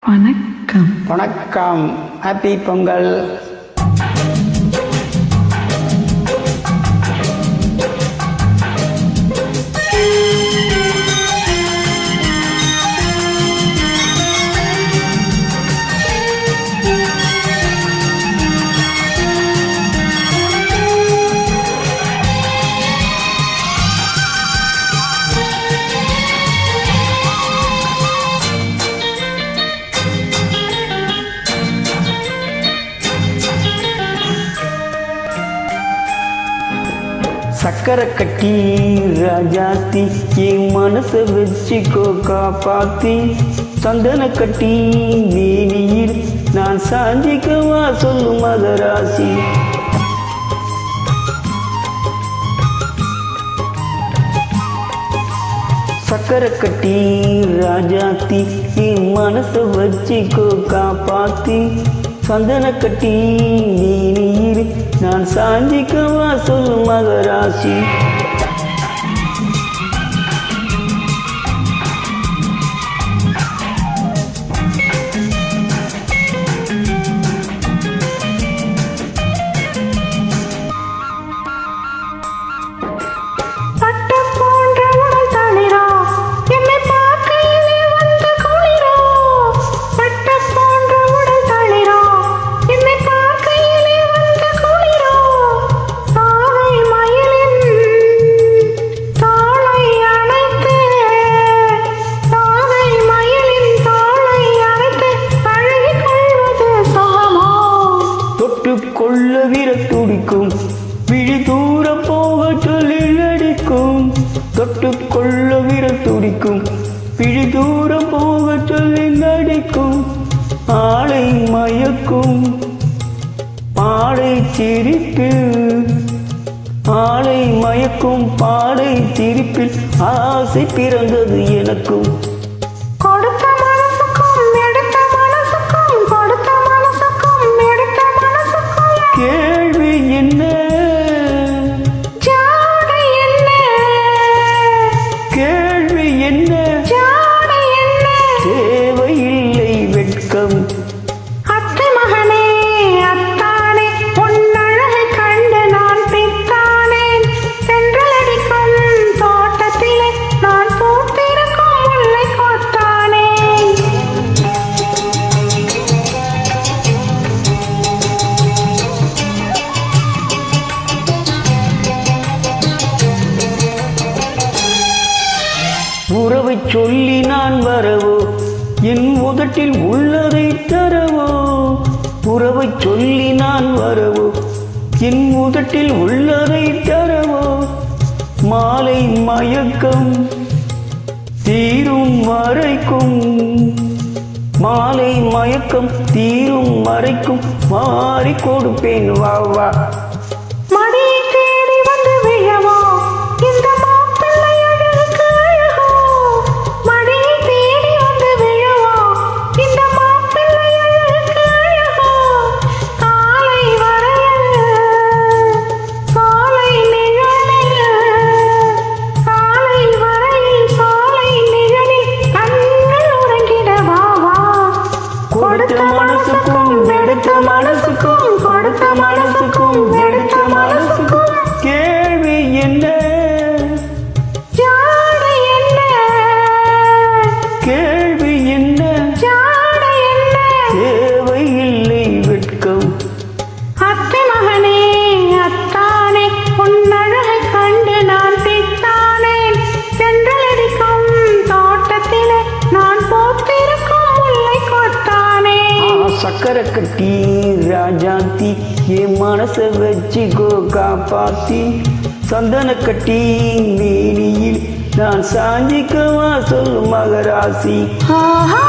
வணக்கம். வணக்கம். ஹாப்பி பொங்கல். சக்கரை கட்டி ராஜாத்தி என் மனசை வச்சுக்கோ காப்பாத்தி, சந்தன கட்டி வேலியில் நான் சாஞ்சிக்கவா சொல்லும் மகராசி. சக்கரை கட்டி ராஜாத்தி என் மனசை வச்சுக்கோ காப்பாத்தி, சந்தன கட்டி வேலியில் நான் சாஞ்சிக்கவா சொல்லும் மகராசி. கொள்ள விர துடிக்கும் விழி தூர போக சொல்லில் அடிக்கும். தொட்டு கொள்ள விர துடிக்கும் விழி தூர போக சொல்லில் அடிக்கும். ஆளை மயக்கும் பாடை சிரிப்பில், ஆளை மயக்கும் பாடை சிரிப்பில் ஆசை பிறந்தது எனக்கும். கேள்வி என்ன கேள்வி என்ன தேவையில்லை வெட்கம். அத்தை மகனே அத்தானே பொன்னழகை கண்டு நான் பித்தானேன். சென்றலடிக்கும் தோட்டத்திலே நான் பூத்திருக்கும் முல்லை கொத்தானே. உறவை சொல்லி நான் வரவோ, என் உதட்டில் உள்ளதை தரவோ. உறவை சொல்லி நான் வரவோ, என் உதட்டில் உள்ளதை தரவோ. மாலை மயக்கம் தீரும் வரைக்கும், மாலை மயக்கம் தீரும் வரைக்கும் மாறி கொடுப்பேன் வா வா. மடியை தேடி வந்து விழவோ, இந்த மாப்பிள்ளை அழகுக்கு அழகோ. மடியை தேடி வந்து விழவோ, இந்த மாப்பிள்ளை அழகுக்கு அழகோ. காலை வரையில் காலை நிழலில், காலை வரையில் காலை நிழலில் கண்கள் உறங்கிட வா வா. கொடுத்த மனசுக்கும் எடுத்த மனசுக்கும், கொடுத்த மனசுக்கும் எடுத்த மனசுக்கும் கேள்வி என்ன ஜாடை என்ன, கேள்வி என்ன ஜாடை என்ன தேவையில்லை வெட்கம். அத்தை மகனே அத்தானே பொன்னழகை கண்டு நான் பித்தானேன். சென்றலடிக்கும் தோட்டத்திலே நான் பூத்திருக்கும் முல்லை கொத்தானே. சக்கரை கட்டி ராஜாத்தி என் மனசை வச்சுக்கோ காப்பாத்தி, சந்தன கட்டி வேலியில் நான் சாஞ்சிக்கவா சொல்லும் மகராசி. ஆஹா